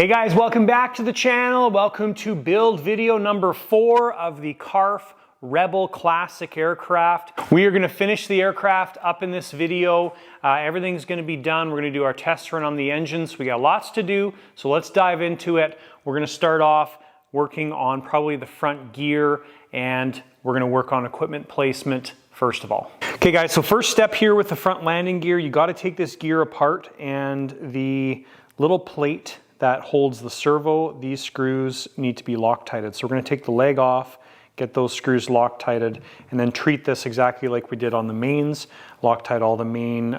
Hey guys, welcome back to the channel. Welcome to build video number 4 of the CARF Rebel Classic aircraft. We are going to finish the aircraft up in this video. Everything's going to be done. We're going to do our test run on the engines. We got lots to do, so let's dive into it. We're going to start off working on probably the front gear, and we're going to work on equipment placement first of all. Okay guys, so first step here with the front landing gear, you got to take this gear apart, and the little plate that holds the servo, these screws need to be Loctited. So we're going to take the leg off, get those screws Loctited, and then treat this exactly like we did on the mains. Loctite all the main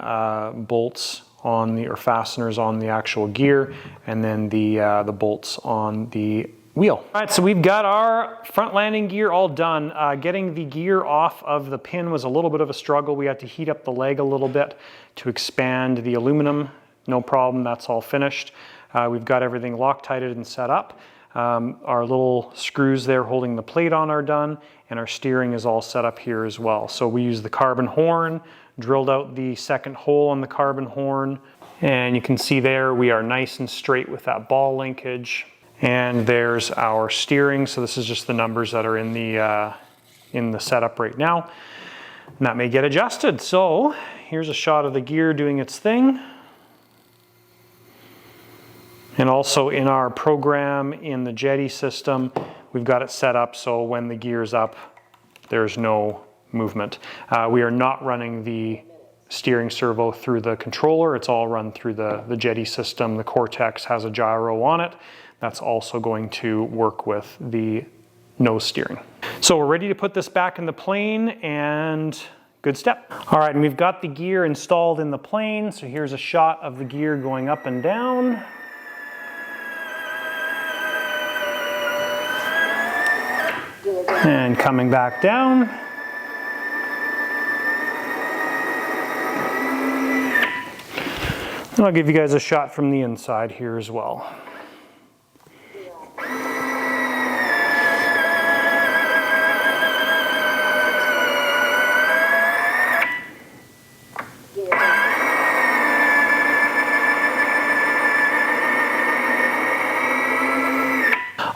bolts on the, or fasteners on the actual gear, and then the bolts on the wheel. All right, so we've got our front landing gear all done. Getting the gear off of the pin was a little bit of a struggle. We had to heat up the leg a little bit to expand the aluminum. No problem, that's all finished. We've got everything Loctited and set up. Our little screws there holding the plate on are done, and our steering is all set up here as well. So we use the carbon horn, drilled out the second hole on the carbon horn, and you can see there we are nice and straight with that ball linkage. And there's our steering. So this is just the numbers that are in the setup right now. And that may get adjusted. So here's a shot of the gear doing its thing. And also in our program in the jetty system, we've got it set up so when the gear's up, there's no movement. We are not running the steering servo through the controller. It's all run through the jetty system. The Cortex has a gyro on it. That's also going to work with the nose steering. So we're ready to put this back in the plane, and good step. All right, and we've got the gear installed in the plane. So here's a shot of the gear going up and down. And coming back down. And I'll give you guys a shot from the inside here as well.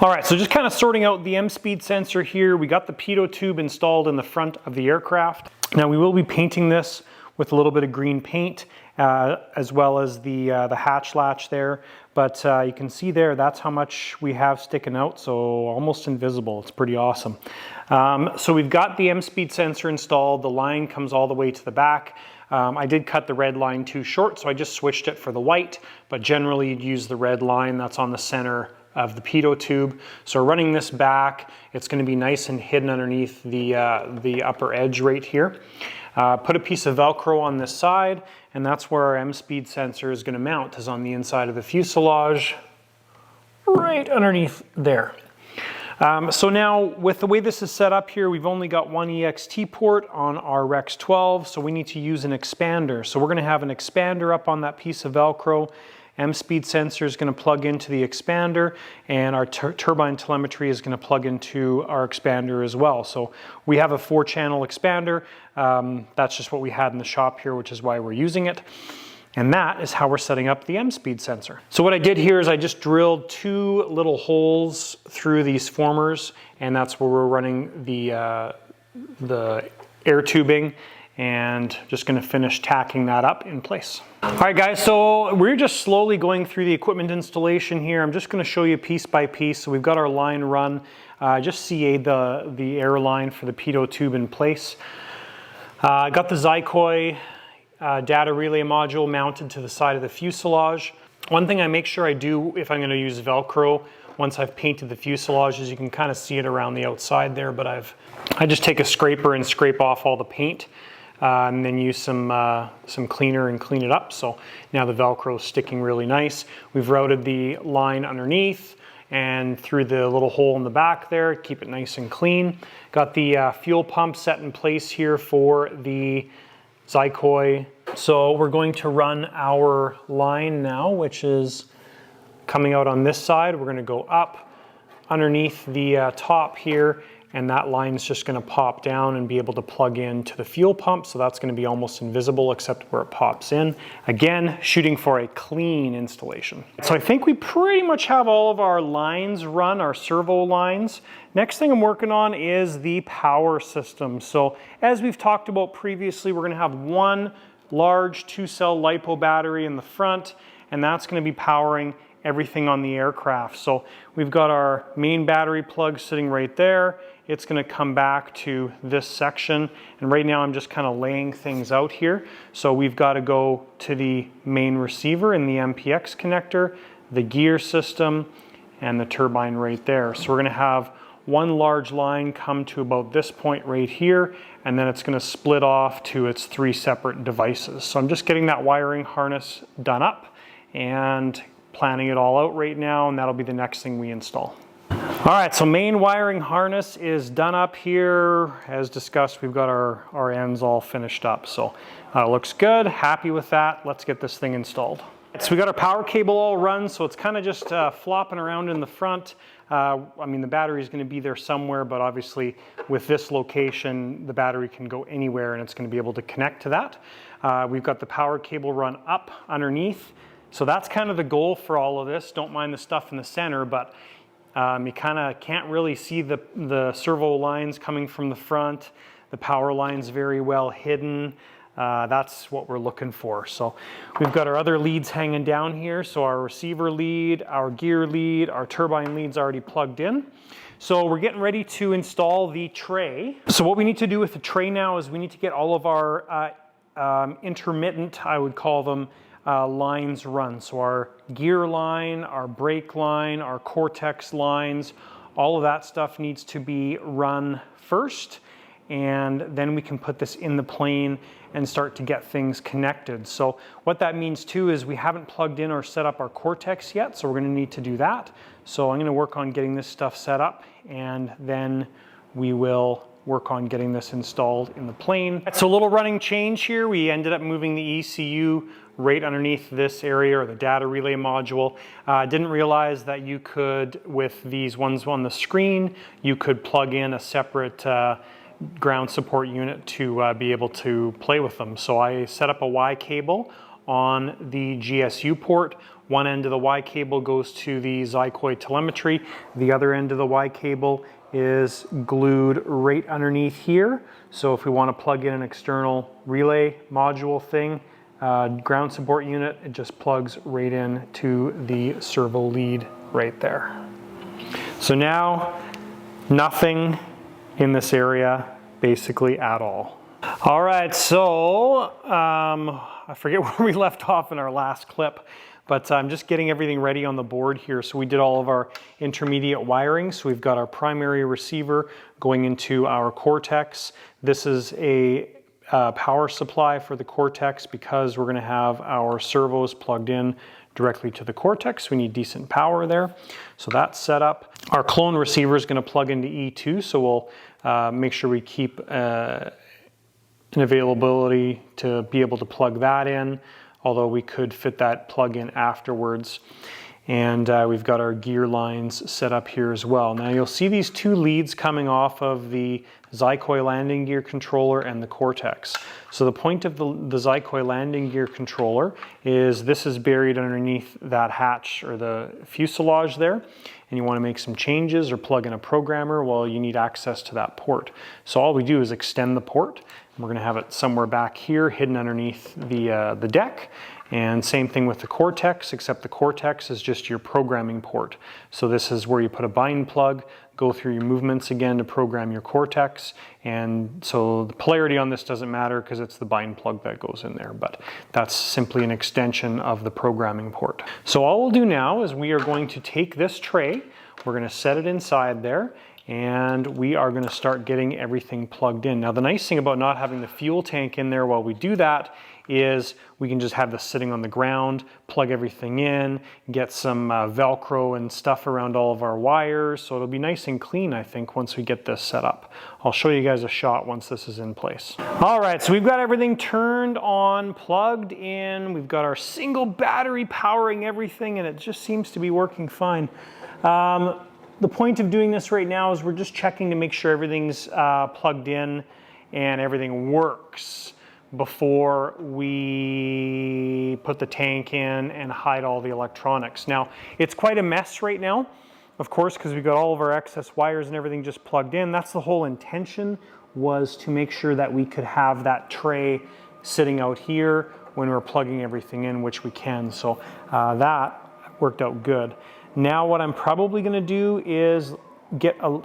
All right, so just kind of sorting out the M-speed sensor here. We got the pitot tube installed in the front of the aircraft. Now we will be painting this with a little bit of green paint, as well as the hatch latch there. But you can see there, that's how much we have sticking out, so almost invisible. It's pretty awesome. So we've got the M-speed sensor installed. The line comes all the way to the back. I did cut the red line too short, so I just switched it for the white, but generally you'd use the red line that's on the center of the pitot tube. So running this back, it's going to be nice and hidden underneath the upper edge right here. Put a piece of Velcro on this side, and that's where our M-speed sensor is going to mount, is on the inside of the fuselage, right underneath there. So now with the way this is set up here, we've only got one EXT port on our Rex 12, so we need to use an expander. So we're going to have an expander up on that piece of Velcro. M-speed sensor is going to plug into the expander, and our turbine telemetry is going to plug into our expander as well. So we have a 4-channel expander. That's just what we had in the shop here, which is why we're using it. And that is how we're setting up the M-speed sensor. So what I did here is I just drilled 2 little holes through these formers, and that's where we're running the air tubing, and just going to finish tacking that up in place. All right guys, so we're just slowly going through the equipment installation here. I'm just going to show you piece by piece. So we've got our line run, just CA'd the air line for the pitot tube in place. Got the Zykoi data relay module mounted to the side of the fuselage. One thing I make sure I do if I'm going to use Velcro once I've painted the fuselage is you can kind of see it around the outside there, but I just take a scraper and scrape off all the paint. And then use some cleaner and clean it up. So now the Velcro is sticking really nice. We've routed the line underneath and through the little hole in the back there, keep it nice and clean. Got the fuel pump set in place here for the Zykoi. So we're going to run our line now, which is coming out on this side. We're going to go up underneath the top here, and that line is just going to pop down and be able to plug into the fuel pump. So that's going to be almost invisible except where it pops in. Again, shooting for a clean installation. So I think we pretty much have all of our lines run, our servo lines. Next thing I'm working on is the power system. So as we've talked about previously, we're going to have one large 2-cell LiPo battery in the front, and that's going to be powering everything on the aircraft. So we've got our main battery plug sitting right there. It's going to come back to this section, and right now I'm just kind of laying things out here. So we've got to go to the main receiver in the MPX connector, the gear system, and the turbine right there. So we're going to have one large line come to about this point right here, and then it's going to split off to its 3 separate devices. So I'm just getting that wiring harness done up and planning it all out right now, and that'll be the next thing we install. All right, so main wiring harness is done up here. As discussed, we've got our ends all finished up. So looks good, happy with that. Let's get this thing installed. So we got our power cable all run, so it's kind of just flopping around in the front. I mean, the battery is going to be there somewhere, but obviously with this location, the battery can go anywhere and it's going to be able to connect to that. We've got the power cable run up underneath. So that's kind of the goal for all of this. Don't mind the stuff in the center, but you kind of can't really see the servo lines coming from the front. The power line's very well hidden. That's what we're looking for. So we've got our other leads hanging down here. So our receiver lead, our gear lead, our turbine lead's already plugged in. So we're getting ready to install the tray. So what we need to do with the tray now is we need to get all of our intermittent, I would call them, lines run. So our gear line, our brake line, our Cortex lines, all of that stuff needs to be run first, and then we can put this in the plane and start to get things connected. So what that means too is we haven't plugged in or set up our Cortex yet, so we're going to need to do that. So I'm going to work on getting this stuff set up, and then we will work on getting this installed in the plane. So a little running change here. We ended up moving the ECU right underneath this area, or the data relay module. Didn't realize that you could, with these ones on the screen, you could plug in a separate ground support unit to be able to play with them. So I set up a Y cable on the GSU port. One end of the Y cable goes to the Zykoy telemetry. The other end of the Y cable is glued right underneath here. So if we want to plug in an external relay module thing, ground support unit, it just plugs right in to the servo lead right there. So now nothing in this area basically at all. All right, so I forget where we left off in our last clip, but I'm just getting everything ready on the board here. So we did all of our intermediate wiring. So we've got our primary receiver going into our Cortex. This is a power supply for the Cortex because we're going to have our servos plugged in directly to the Cortex. We need decent power there. So that's set up. Our clone receiver is going to plug into E2, so we'll make sure we keep an availability to be able to plug that in, although we could fit that plug in afterwards. And we've got our gear lines set up here as well. Now you'll see these two leads coming off of the Zykoy landing gear controller and the Cortex. So the point of the Zykoy landing gear controller is this is buried underneath that hatch or the fuselage there, and you want to make some changes or plug in a programmer, well, you need access to that port. So all we do is extend the port. We're going to have it somewhere back here hidden underneath the deck. And same thing with the Cortex, except the Cortex is just your programming port. So this is where you put a bind plug, go through your movements again to program your Cortex. And so the polarity on this doesn't matter because it's the bind plug that goes in there, but that's simply an extension of the programming port. So all we'll do now is we are going to take this tray, we're going to set it inside there, and we are going to start getting everything plugged in. Now the nice thing about not having the fuel tank in there while we do that is we can just have this sitting on the ground, plug everything in, get some Velcro and stuff around all of our wires. So it'll be nice and clean, I think, once we get this set up. I'll show you guys a shot once this is in place. All right, so we've got everything turned on, plugged in. We've got our single battery powering everything, and it just seems to be working fine. the point of doing this right now is we're just checking to make sure everything's plugged in and everything works before we put the tank in and hide all the electronics. Now, it's quite a mess right now, of course, because we've got all of our excess wires and everything just plugged in. That's the whole intention, was to make sure that we could have that tray sitting out here when we're plugging everything in, which we can. So that worked out good. Now what I'm probably gonna do is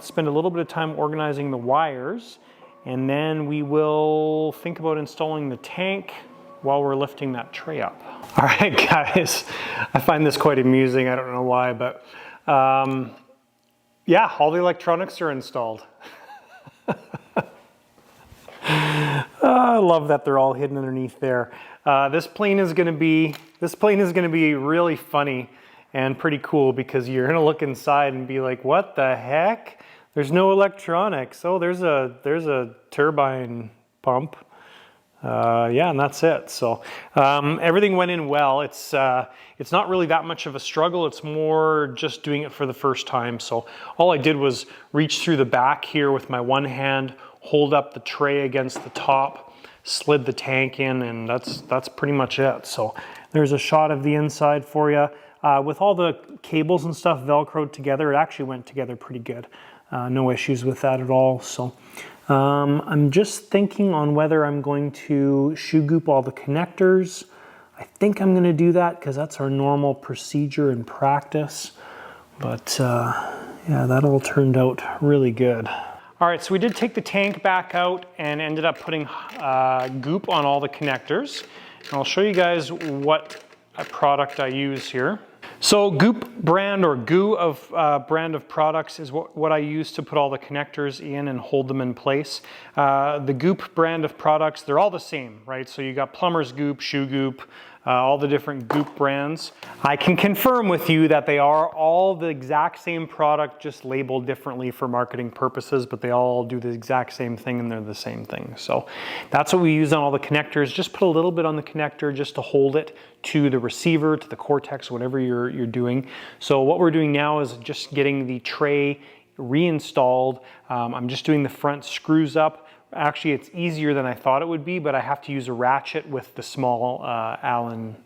spend a little bit of time organizing the wires, and then we will think about installing the tank while we're lifting that tray up. All right, guys, I find this quite amusing. I don't know why, but yeah, all the electronics are installed. I love that they're all hidden underneath there. This plane is gonna be really funny and pretty cool, because you're gonna look inside and be like, what the heck? There's no electronics. Oh, there's a turbine pump. Yeah, and that's it. So everything went in well. It's not really that much of a struggle. It's more just doing it for the first time. So all I did was reach through the back here with my one hand, hold up the tray against the top, slid the tank in, and that's pretty much it. So there's a shot of the inside for you. With all the cables and stuff Velcroed together, it actually went together pretty good. No issues with that at all. So I'm just thinking on whether I'm going to shoe goop all the connectors. I think I'm going to do that because that's our normal procedure in practice. But yeah, that all turned out really good. All right, so we did take the tank back out and ended up putting goop on all the connectors. And I'll show you guys what product I use here. So Goop brand, or Goo of brand of products, is what I use to put all the connectors in and hold them in place. The Goop brand of products, they're all the same, right? So you got Plumber's Goop, Shoe Goop, all the different Goop brands. I can confirm with you that they are all the exact same product, just labeled differently for marketing purposes, but they all do the exact same thing and they're the same thing. So that's what we use on all the connectors. Just put a little bit on the connector just to hold it to the receiver, to the Cortex, whatever you're doing. So what we're doing now is just getting the tray reinstalled. I'm just doing the front screws up. Actually, it's easier than I thought it would be, but I have to use a ratchet with the small Allen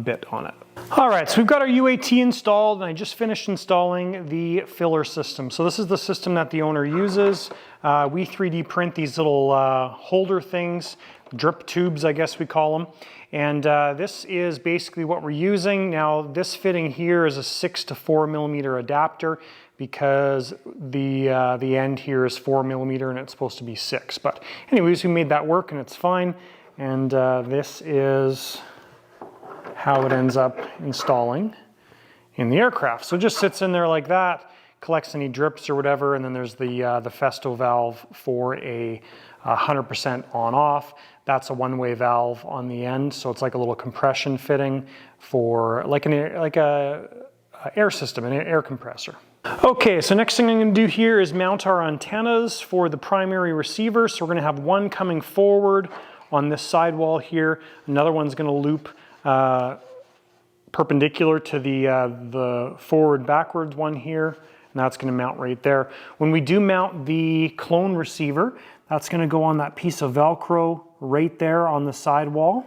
bit on it. All right, so we've got our UAT installed, and I just finished installing the filler system. So this is the system that the owner uses. We 3D print these little holder things, drip tubes, I guess we call them. And this is basically what we're using. Now, this fitting here is a 6 to 4 millimeter adapter, because the end here is 4 millimeter and it's supposed to be 6. But anyways, we made that work and it's fine. And this is how it ends up installing in the aircraft. So it just sits in there like that, collects any drips or whatever, and then there's the Festo valve for a 100% on-off. That's a one-way valve on the end, so it's like a little compression fitting for like a air system, an air compressor. Okay, so next thing I'm going to do here is mount our antennas for the primary receiver. So we're going to have one coming forward on this sidewall here. Another one's going to loop perpendicular to the forward backwards one here, and that's going to mount right there. When we do mount the clone receiver, that's going to go on that piece of Velcro right there on the sidewall.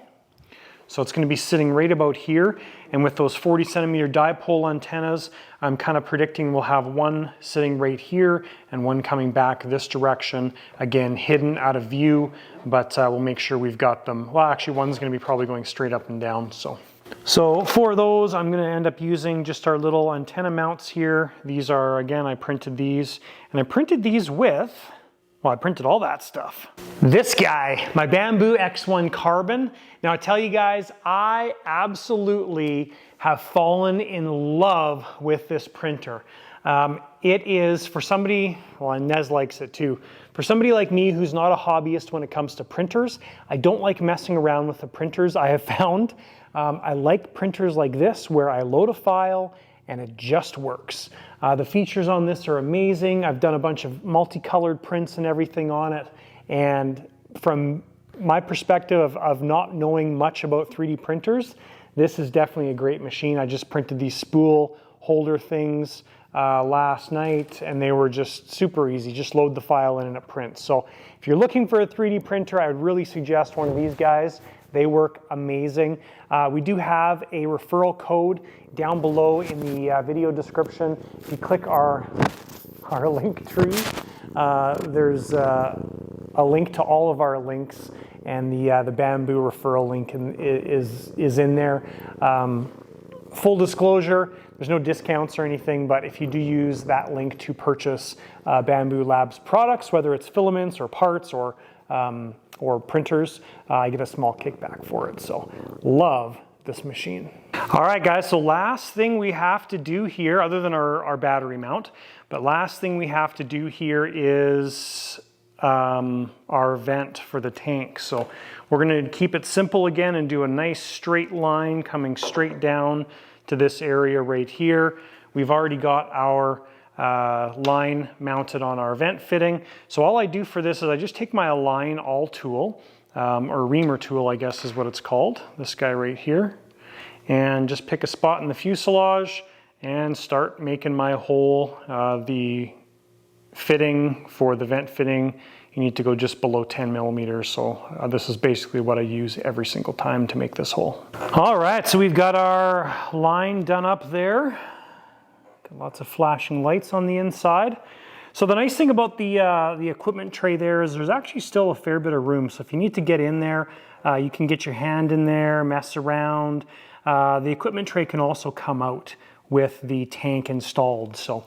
So it's going to be sitting right about here, and with those 40 centimeter dipole antennas, I'm kind of predicting we'll have one sitting right here and one coming back this direction, again hidden out of view, but we'll make sure we've got them. Well, actually one's going to be probably going straight up and down. So for those, I'm going to end up using just our little antenna mounts here. These are, again, I printed these, and I printed these with, well, I printed all that stuff. This guy, my Bamboo X1 Carbon. Now I tell you guys, I absolutely have fallen in love with this printer. It is for somebody, well, Nez likes it too. For somebody like me who's not a hobbyist when it comes to printers, I don't like messing around with the printers. I have found I like printers like this where I load a file and it just works. The features on this are amazing. I've done a bunch of multicolored prints and everything on it. And from my perspective of not knowing much about 3D printers, this is definitely a great machine. I just printed these spool holder things last night, and they were just super easy. Just load the file in and it prints. So if you're looking for a 3D printer, I would really suggest one of these guys. They work amazing. We do have a referral code down below in the video description. If you click our link tree, there's a link to all of our links, and the Bamboo referral link is in there. Full disclosure, there's no discounts or anything, but if you do use that link to purchase Bamboo Labs products, whether it's filaments or parts or printers, I get a small kickback for it. So love this machine. All right, guys, so last thing we have to do here, other than our battery mount, but last thing we have to do here is our vent for the tank. So we're gonna keep it simple again and do a nice straight line coming straight down to this area right here. We've already got our line mounted on our vent fitting. So all I do for this is I just take my Align All tool, or reamer tool, I guess is what it's called, this guy right here, and just pick a spot in the fuselage and start making my hole. The fitting for the vent fitting, you need to go just below 10 millimeters. So this is basically what I use every single time to make this hole. All right, so we've got our line done up there. Got lots of flashing lights on the inside. So the nice thing about the equipment tray there is there's actually still a fair bit of room. So if you need to get in there, you can get your hand in there, mess around. The equipment tray can also come out with the tank installed. So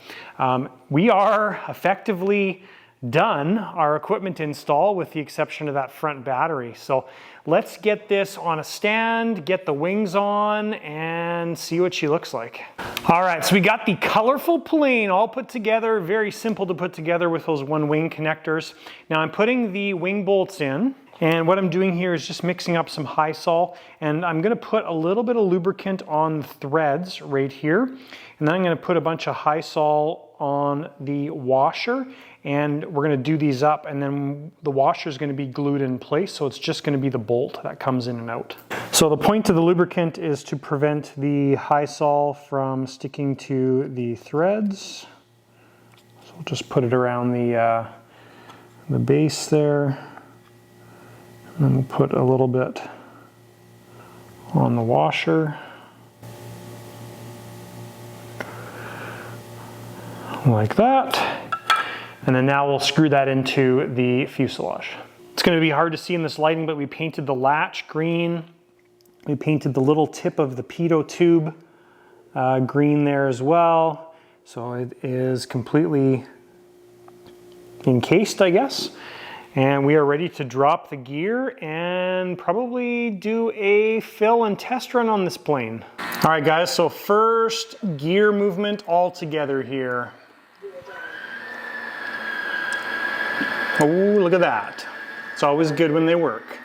we are effectively done our equipment install with the exception of that front battery. So let's get this on a stand, get the wings on, and see what she looks like. All right, so we got the colorful plane all put together, very simple to put together with those one wing connectors. Now I'm putting the wing bolts in, and what I'm doing here is just mixing up some high sol, and I'm gonna put a little bit of lubricant on the threads right here, and then I'm gonna put a bunch of high sol on the washer, and we're gonna do these up, and then the washer is gonna be glued in place, so it's just gonna be the bolt that comes in and out. So the point of the lubricant is to prevent the high sol from sticking to the threads. So we'll just put it around the base there. And then we'll put a little bit on the washer. Like that. And then now we'll screw that into the fuselage. It's going to be hard to see in this lighting, but we painted the latch green. We painted the little tip of the pitot tube green there as well. So it is completely encased, I guess. And we are ready to drop the gear and probably do a fill and test run on this plane. All right, guys, so first gear movement all together here. Oh, look at that. It's always good when they work.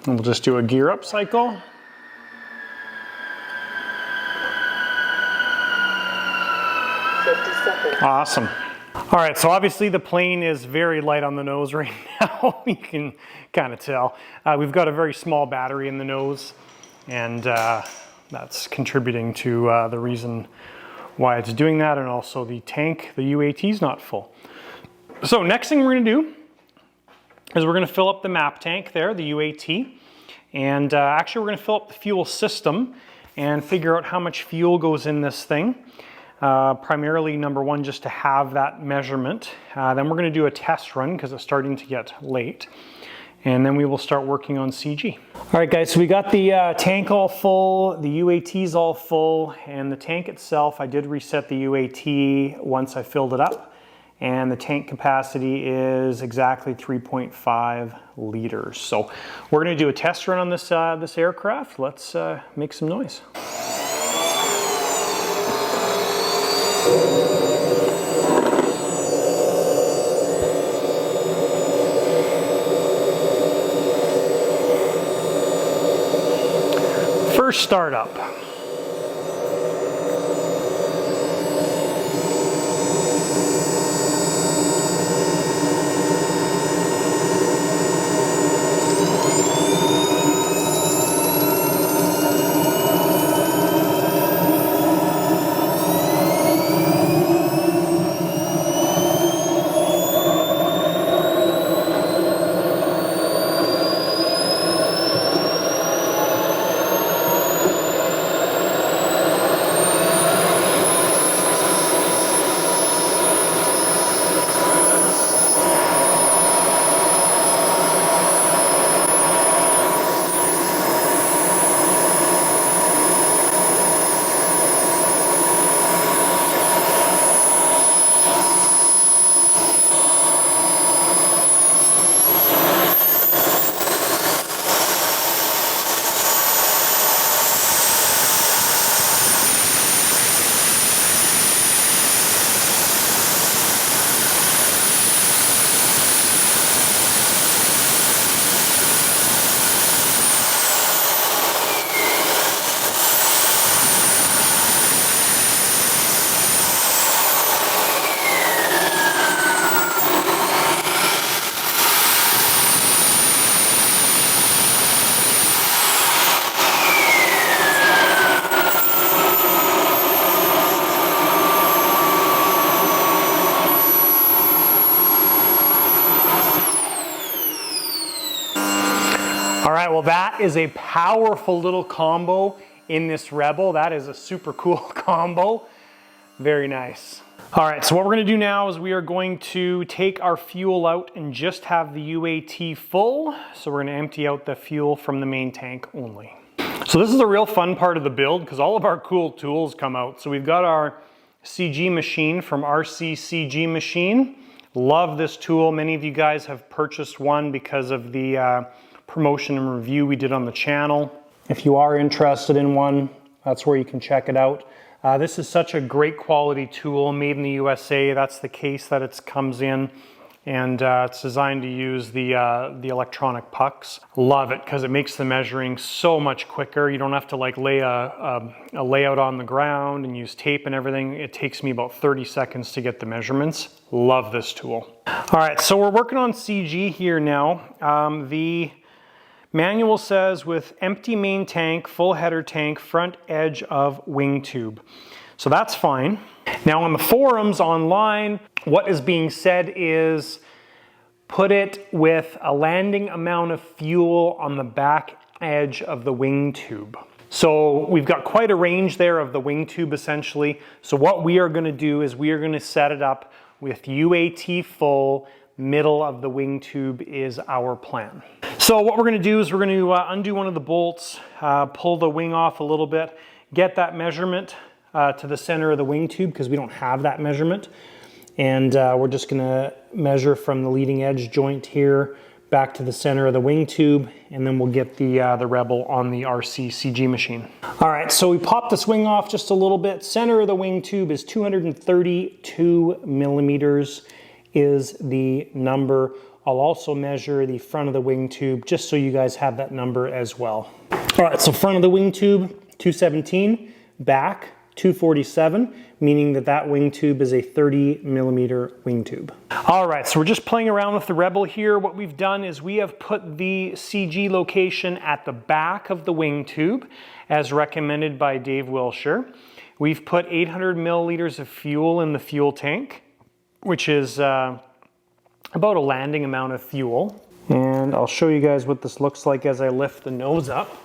And we'll just do a gear up cycle. Awesome. All right, so obviously the plane is very light on the nose right now. You can kind of tell. We've got a very small battery in the nose, and that's contributing to the reason why it's doing that, and also the tank, the UAT is not full. So next thing we're gonna do is we're gonna fill up the map tank there, the UAT, and actually we're gonna fill up the fuel system and figure out how much fuel goes in this thing. Primarily, number one, just to have that measurement. Then we're going to do a test run because it's starting to get late. And then we will start working on CG. All right, guys, so we got the tank all full, the UAT's all full, and the tank itself, I did reset the UAT once I filled it up. And the tank capacity is exactly 3.5 liters. So we're going to do a test run on this, this aircraft. Let's make some noise. First startup. Now that is a powerful little combo in this Rebel. That is a super cool combo. Very nice. All right, so what we're gonna do now is we are going to take our fuel out and just have the UAT full. So we're gonna empty out the fuel from the main tank only. So this is a real fun part of the build because all of our cool tools come out. So we've got our CG machine from RCJets Machine. Love this tool. Many of you guys have purchased one because of the promotion and review we did on the channel. If you are interested in one, that's where you can check it out. This is such a great quality tool, made in the USA. That's the case that it comes in, and it's designed to use the electronic pucks. Love it because it makes the measuring so much quicker. You don't have to like lay a layout on the ground and use tape and everything. It takes me about 30 seconds to get the measurements. Love this tool. All right, so we're working on CG here now. The manual says with empty main tank, full header tank, front edge of wing tube. So that's fine. Now on the forums online, what is being said is put it with a landing amount of fuel on the back edge of the wing tube. So we've got quite a range there of the wing tube essentially. So what we are gonna do is we are gonna set it up with UAT full, middle of the wing tube is our plan. So what we're gonna do is we're gonna undo one of the bolts, pull the wing off a little bit, get that measurement to the center of the wing tube because we don't have that measurement. And we're just gonna measure from the leading edge joint here back to the center of the wing tube, and then we'll get the Rebel on the RCJets machine. All right, so we popped this wing off just a little bit. Center of the wing tube is 232 millimeters is the number. I'll also measure the front of the wing tube just so you guys have that number as well. All right, so front of the wing tube, 217, back 247, meaning that that wing tube is a 30 millimeter wing tube. All right, so we're just playing around with the Rebel here. What we've done is we have put the CG location at the back of the wing tube as recommended by Dave Wilshire. We've put 800 milliliters of fuel in the fuel tank, which is about a landing amount of fuel. And I'll show you guys what this looks like as I lift the nose up.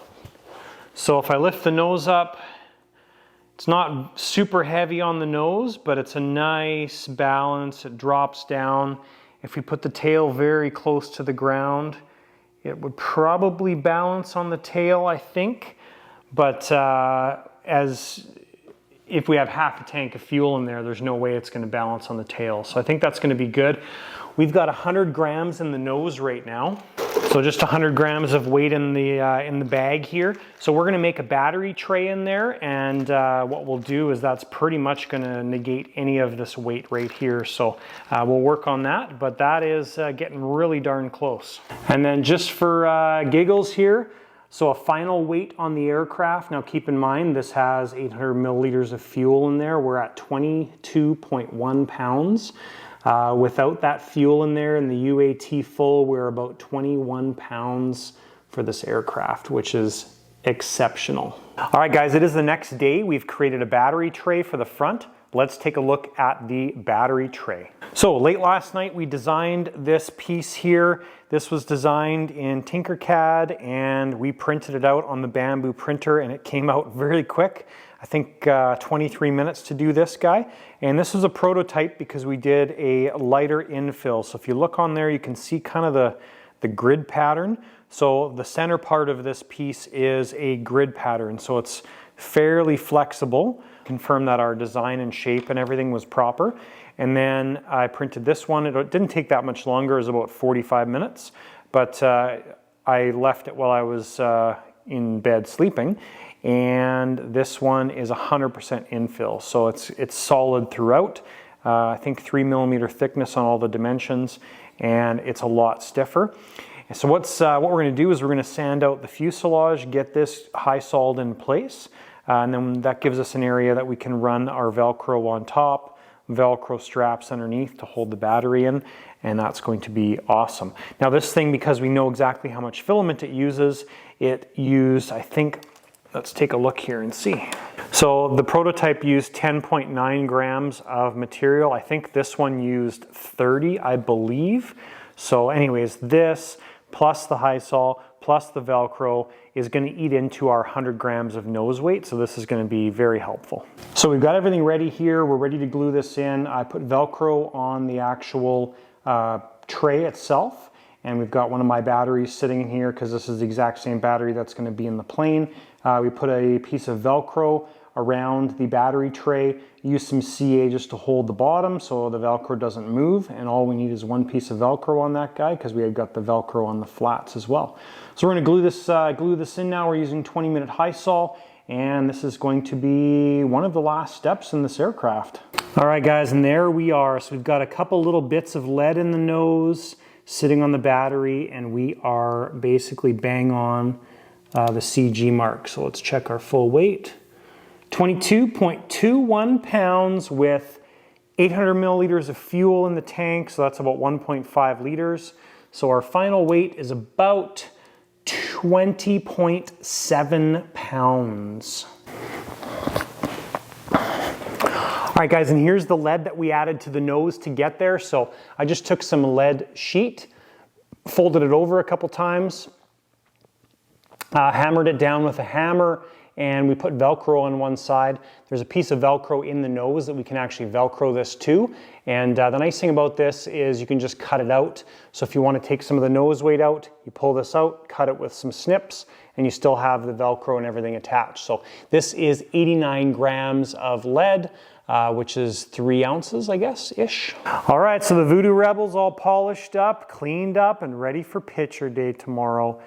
So if I lift the nose up, it's not super heavy on the nose, but it's a nice balance. It drops down. If we put the tail very close to the ground, it would probably balance on the tail, I think. But if we have half a tank of fuel in there, there's no way it's gonna balance on the tail. So I think that's gonna be good. We've got 100 grams in the nose right now. So just 100 grams of weight in the bag here. So we're gonna make a battery tray in there, and what we'll do is that's pretty much gonna negate any of this weight right here. So we'll work on that, but that is getting really darn close. And then just for giggles here, so a final weight on the aircraft. Now keep in mind, this has 800 milliliters of fuel in there. We're at 22.1 pounds. Without that fuel in there and the UAT full, we're about 21 pounds for this aircraft, which is exceptional. All right, guys, it is the next day. We've created a battery tray for the front. Let's take a look at the battery tray. So late last night, we designed this piece here. This was designed in Tinkercad, and we printed it out on the Bamboo printer, and it came out very quick. I think 23 minutes to do this guy. And this is a prototype because we did a lighter infill. So if you look on there, you can see kind of the grid pattern. So the center part of this piece is a grid pattern. So it's fairly flexible. Confirm that our design and shape and everything was proper. And then I printed this one. It didn't take that much longer. It was about 45 minutes. But I left it while I was in bed sleeping. And this one is 100% infill, so it's solid throughout. I think 3 millimeter thickness on all the dimensions, and it's a lot stiffer. And so what we're going to do is we're going to sand out the fuselage, get this high solid in place, and then that gives us an area that we can run our Velcro on top, Velcro straps underneath to hold the battery in, and that's going to be awesome. Now this thing, because we know exactly how much filament it used, I think, let's take a look here and see. So the prototype used 10.9 grams of material. I think this one used 30, I believe. So anyways, this plus the high sol plus the Velcro is going to eat into our 100 grams of nose weight, so this is going to be very helpful. So we've got everything ready here. We're ready to glue this in. I put Velcro on the actual tray itself, and we've got one of my batteries sitting in here because this is the exact same battery that's going to be in the plane. We put a piece of Velcro around the battery tray, use some CA just to hold the bottom so the Velcro doesn't move, and all we need is one piece of Velcro on that guy because we have got the Velcro on the flats as well. So we're going to glue this in now. We're using 20-minute high sol, and this is going to be one of the last steps in this aircraft. All right guys, and there we are. So we've got a couple little bits of lead in the nose sitting on the battery, and we are basically bang on the CG mark. So let's check our full weight. 22.21 pounds with 800 milliliters of fuel in the tank, so that's about 1.5 liters. So our final weight is about 20.7 pounds. All right guys, and here's the lead that we added to the nose to get there. So I just took some lead sheet, folded it over a couple times, hammered it down with a hammer, and we put Velcro on one side. There's a piece of Velcro in the nose that we can actually Velcro this to. And the nice thing about this is you can just cut it out. So if you want to take some of the nose weight out, you pull this out, cut it with some snips, and you still have the Velcro and everything attached. So this is 89 grams of lead, which is 3 ounces, I guess, ish. All right, so the Voodoo Rebel's all polished up, cleaned up, and ready for picture day tomorrow.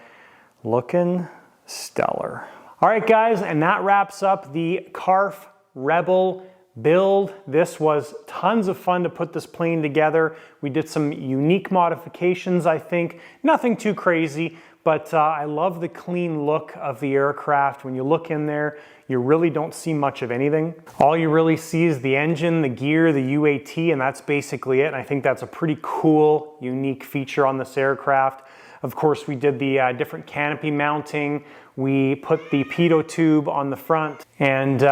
Looking stellar. All right guys, and that wraps up the CARF Rebel build. This was tons of fun to put this plane together. We did some unique modifications, I think. Nothing too crazy, but I love the clean look of the aircraft. When you look in there, you really don't see much of anything. All you really see is the engine, the gear, the UAT, and that's basically it. And I think that's a pretty cool, unique feature on this aircraft. Of course, we did the different canopy mounting. We put the pitot tube on the front, and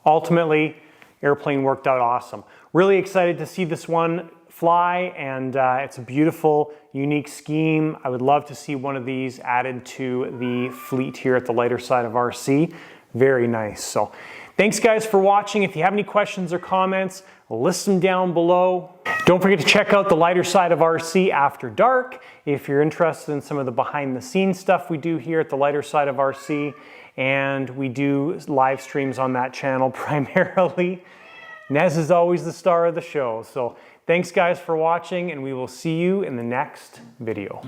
ultimately, airplane worked out awesome. Really excited to see this one fly, and it's a beautiful, unique scheme. I would love to see one of these added to the fleet here at the lighter side of RC. Very nice. So thanks guys for watching. If you have any questions or comments, list them down below. Don't forget to check out the lighter side of RC after dark if you're interested in some of the behind the scenes stuff we do here at the lighter side of RC, and we do live streams on that channel primarily. Nez is always the star of the show. So thanks guys for watching, and we will see you in the next video.